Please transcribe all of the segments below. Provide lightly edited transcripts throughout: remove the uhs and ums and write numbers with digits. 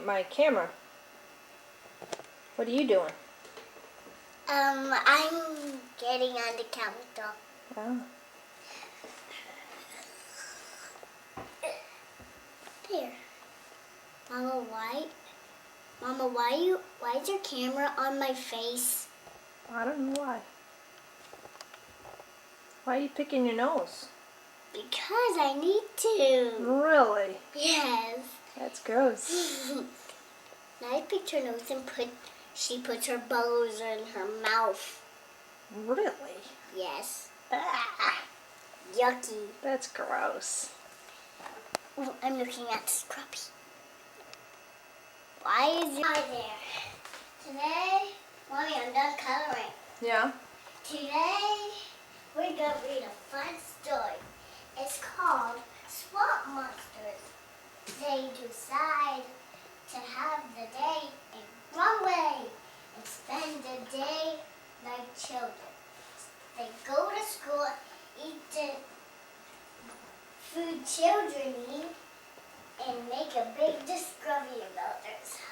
my camera. What are you doing? I'm getting on the counter. Oh. There. Mama, why is your camera on my face? I don't know why. Why are you picking your nose? Because I need to. Really? Yes. That's gross. Now I picked her nose and she puts her bows in her mouth. Really? Yes. Ah, Yucky. that's gross. Oh, I'm looking at Scruppy. Why is it there? Today, Mommy, I'm done coloring. Yeah? Today, we're going to read a fun story. It's called SwampMonsters. They decide to have the day in one way and spend the day like children. They go to school, eat the food children eat, and make a big discovery about themselves.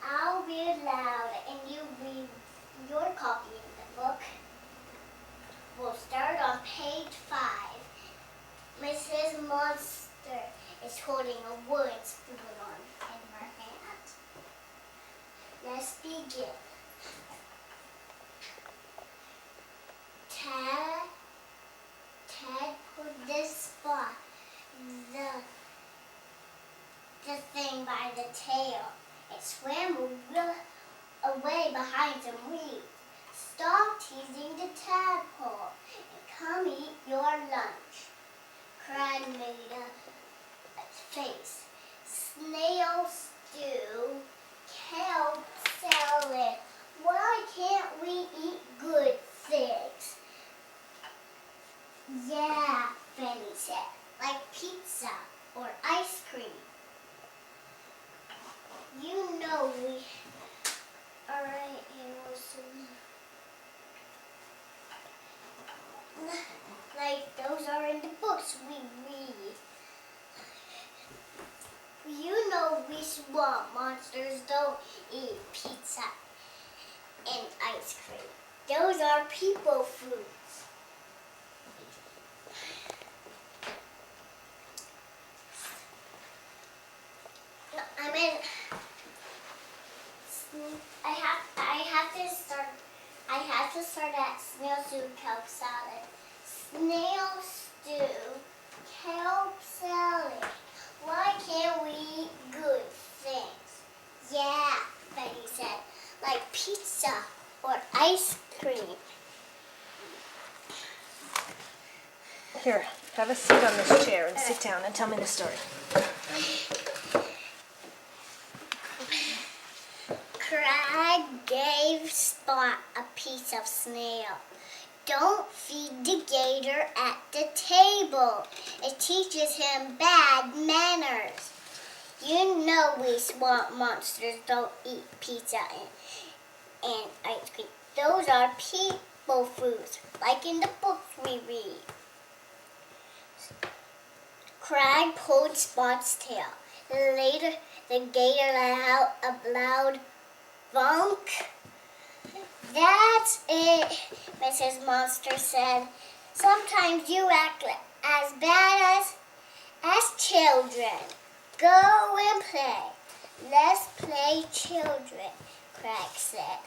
I'll read loud and you read your copy in the book. We'll start on page 5. Mrs. Monster is holding a wooden spoon in her hand. Let's begin. Ted put this spot, the thing by the tail. It swam away behind some weeds. Stop teasing the tadpole and come eat your lunch. Crab made a face. Snail stew, kale salad. Why can't we eat good things? Yeah, Fanny said, like pizza or ice cream. You know we are animals like those are in the books we read. You know we swamp monsters don't eat pizza and ice cream. Those are people foods. I have to start at snail stew, kelp salad. Snail stew, kelp salad. Why can't we eat good things? Yeah, Betty said, like pizza or ice cream. Here, have a seat on this chair and sit down and tell me the story. Crab gave Spot a piece of snail. Don't feed the gator at the table. It teaches him bad manners. You know we swamp monsters don't eat pizza and ice cream. Those are people foods, like in the books we read. Crab pulled Spot's tail. Later, the gator let out a loud bonk. That's it, Mrs. Monster said. Sometimes you act as bad as children. Go and play. Let's play children, Crab said.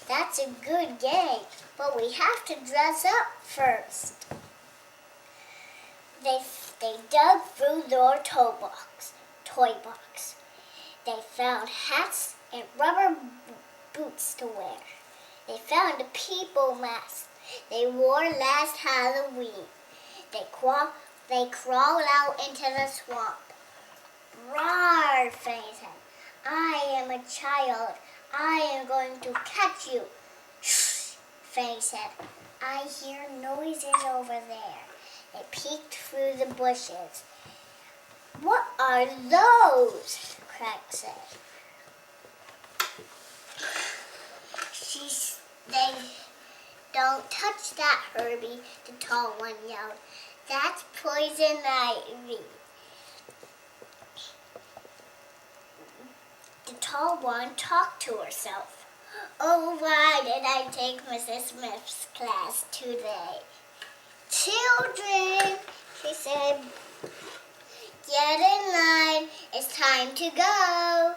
That's a good game, but we have to dress up first. They dug through their toy box. They found hats and rubber boots to wear. They found a people mask they wore last Halloween. They crawled out into the swamp. Roar, Fanny said. I am a child. I am going to catch you. Shh, Fanny said. I hear noises over there. They peeked through the bushes. What are those? Crab said. They don't touch that, Herbie, the tall one yelled. That's poison ivy. tall one talked to herself. Oh, why did I take Mrs. Smith's class today? Children, she said, get in line. It's time to go.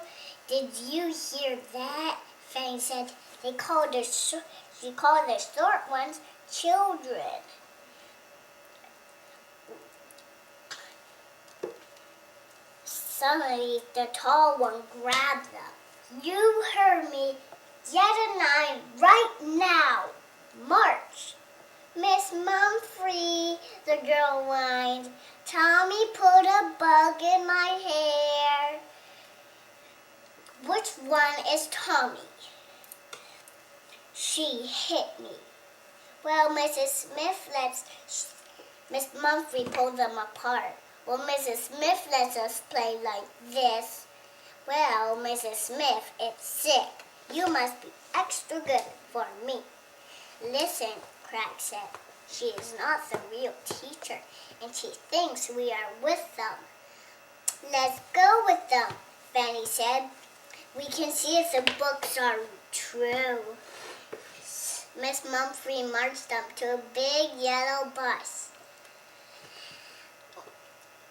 Did you hear that? Fanny said. She called the short ones children. Suddenly, the tall one grabbed them. You heard me. Get in line right now. March. Miss Mumphrey, the girl whined. Tommy put a bug in my hair. Which one is Tommy? She hit me. Well, Mrs. Smith Miss Mumphrey pulled them apart. Well, Mrs. Smith lets us play like this. Well, Mrs. Smith is sick. You must be extra good for me. Listen, Craig said. She is not the real teacher, and she thinks we are with them. Let's go with them, Fanny said. We can see if the books are true. Miss Mumphrey marched them to a big yellow bus.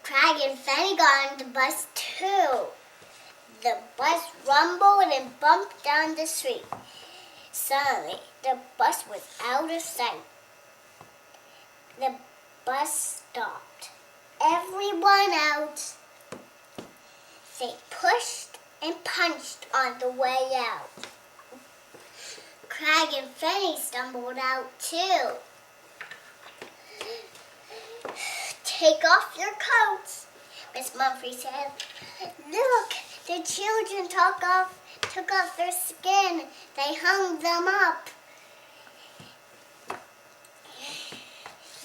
Craig and Fanny got on the bus too. The bus rumbled and bumped down the street. Suddenly, the bus was out of sight. The bus stopped. Everyone out. They pushed and punched on the way out. Craig and Fanny stumbled out too. Take off your coats, Miss Mumphrey said. Look, the children took off their skin. They hung them up.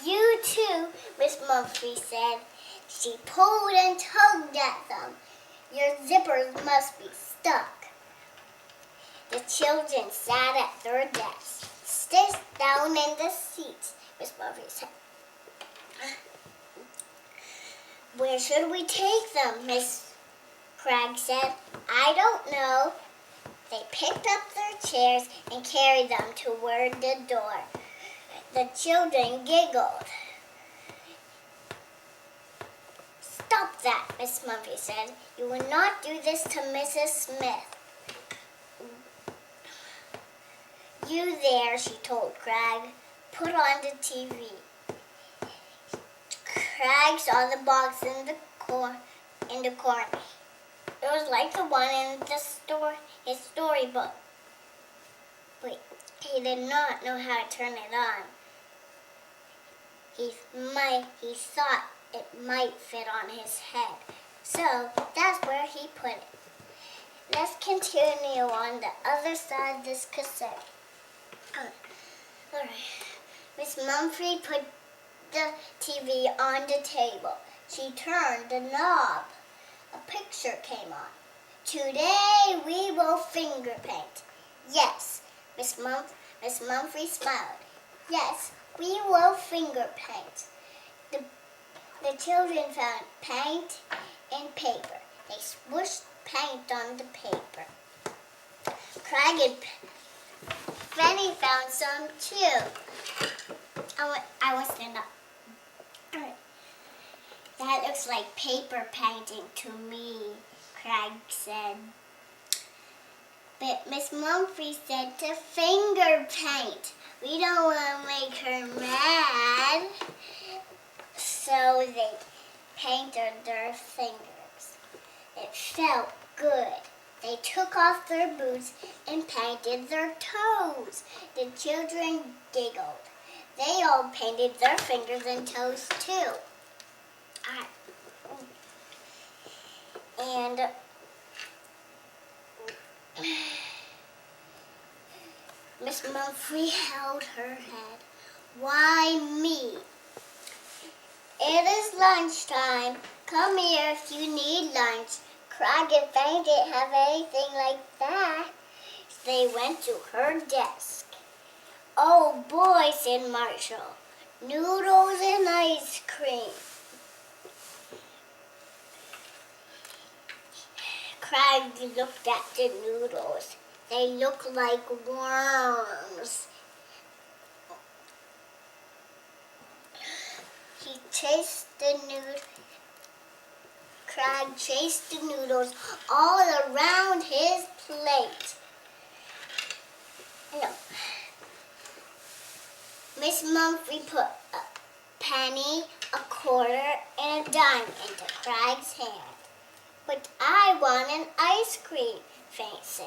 You too, Miss Mumphrey said. She pulled and tugged at them. Your zippers must be stuck. The children sat at their desks. Sit down in the seats, Miss Mumphrey said. Where should we take them, Miss Craig said. I don't know. They picked up their chairs and carried them toward the door. The children giggled. Stop that, Miss Mumphrey said. You will not do this to Mrs. Smith. You there, she told Craig. Put on the TV. Craig saw the box in the corner. It was like the one in his storybook. But he did not know how to turn it on. He thought it might fit on his head. So that's where he put it. Let's continue on the other side of this cassette. All right. Miss Mumphrey put the TV on the table. She turned the knob. A picture came on. Today we will finger paint. Yes, Miss Mumphrey smiled. Yes, we will finger paint. The children found paint and paper. They swooshed paint on the paper. Craig and Fanny found some too. I want to stand up. All right. That looks like paper painting to me, Craig said. But Miss Mumphrey said to finger paint. We don't want to make her mad. So they painted their fingers. It felt good. They took off their boots and painted their toes. The children giggled. They all painted their fingers and toes too. And Miss Mumphrey held her head. Why me? It is lunchtime. Come here if you need lunch. Craig and Fanny didn't have anything like that. They went to her desk. Oh boy, said Marshall. Noodles and ice cream. Craig looked at the noodles. They look like worms. He chased the noodles. Craig chased the noodles all around his plate. No. Miss Mumphrey put a penny, a quarter, and a dime into Craig's hand. But I want an ice cream, Faye said.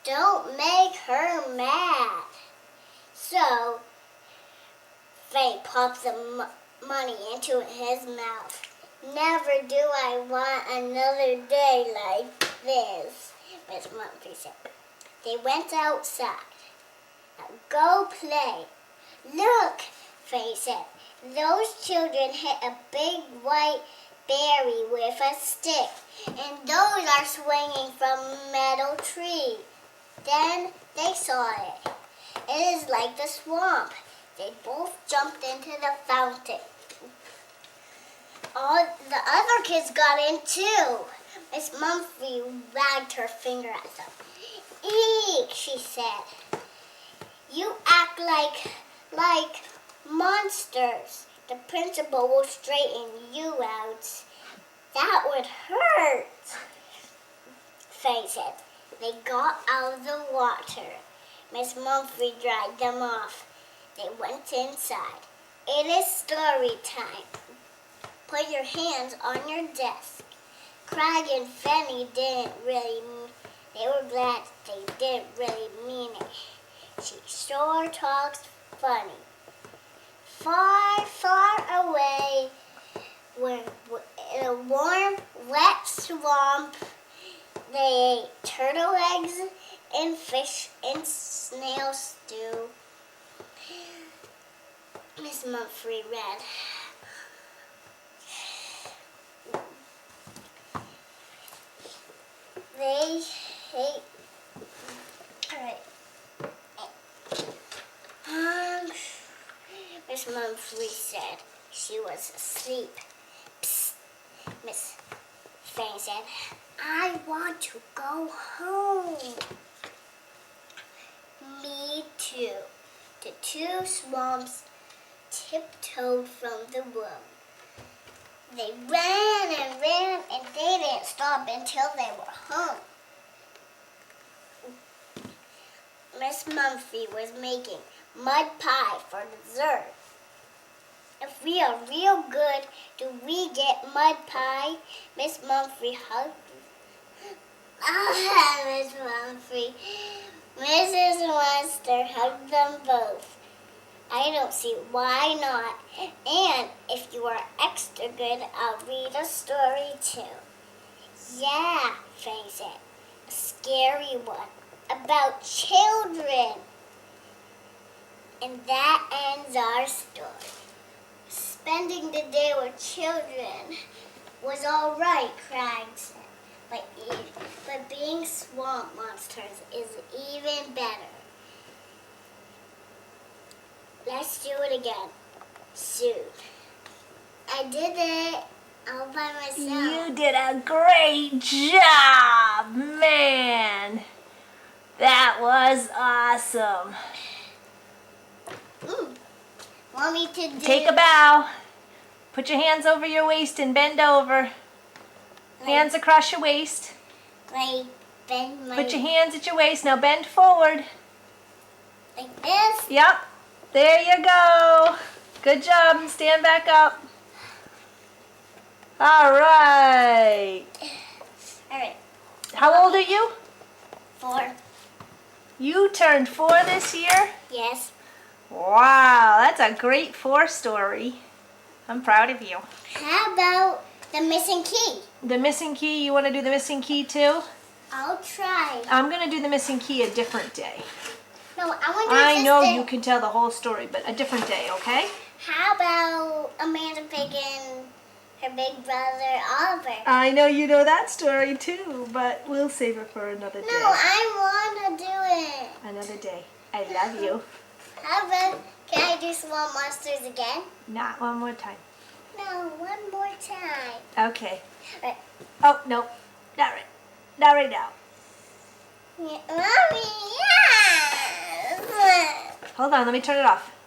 Don't make her mad. So, Faye popped the money into his mouth. Never do I want another day like this, Miss Mumphrey said. They went outside. Now go play. Look, Faye said. Those children hit a big white berry with a stick, and those are swinging from a metal tree. Then they saw it. It is like the swamp. They both jumped into the fountain. All the other kids got in too. Miss Mumphrey wagged her finger at them. Eek, she said. You act like monsters. The principal will straighten you out. That would hurt, Faye said. They got out of the water. Miss Mumphrey dried them off. They went inside. It is story time. Put your hands on your desk. Craig and Fanny they were glad they didn't really mean it. She sure talks funny. Far, far away, in a warm, wet swamp, they ate turtle eggs and fish and snail stew. Miss Mumphrey read. They hate. All right. Miss Mumphrey said she was asleep. Psst, Miss Fanny said, I want to go home. Me too. The two swamps tiptoed from the room. They ran and ran, and they didn't stop until they were home. Miss Mumphrey was making mud pie for dessert. If we are real good, do we get mud pie? Miss Mumphrey hugged. Miss Mumphrey. Mrs. Monster hugged them both. I don't see why not. And if you are extra good, I'll read a story too. Yeah, Faye said. A scary one about children. And that ends our story. Spending the day with children was all right, Craig said. But being swamp monsters is even better. Let's do it again. Soon. I did it all by myself. You did a great job, man. That was awesome. Want me to do... Take a bow. Put your hands over your waist and bend over. Hands across your waist. Like bend my... Put your hands at your waist. Now bend forward. Like this? Yep. There you go. Good job. Stand back up. All right. All right. How old are you? 4. You turned 4 this year? Yes. Wow, that's a great 4 story. I'm proud of you. How about the missing key? The missing key, you want to do the missing key too? I'll try. I'm going to do the missing key a different day. No, I want to do I know this you can tell the whole story, but a different day, okay? How about Amanda Pig and her big brother Oliver? I know you know that story too, but we'll save it for another day. No, I want to do it. Another day. I love you. How about, can I do SwampMonsters again? Not one more time. No, one more time. Okay. Right. Oh, no. Not right. Not right now. Yeah, Mommy, yes. Hold on, let me turn it off.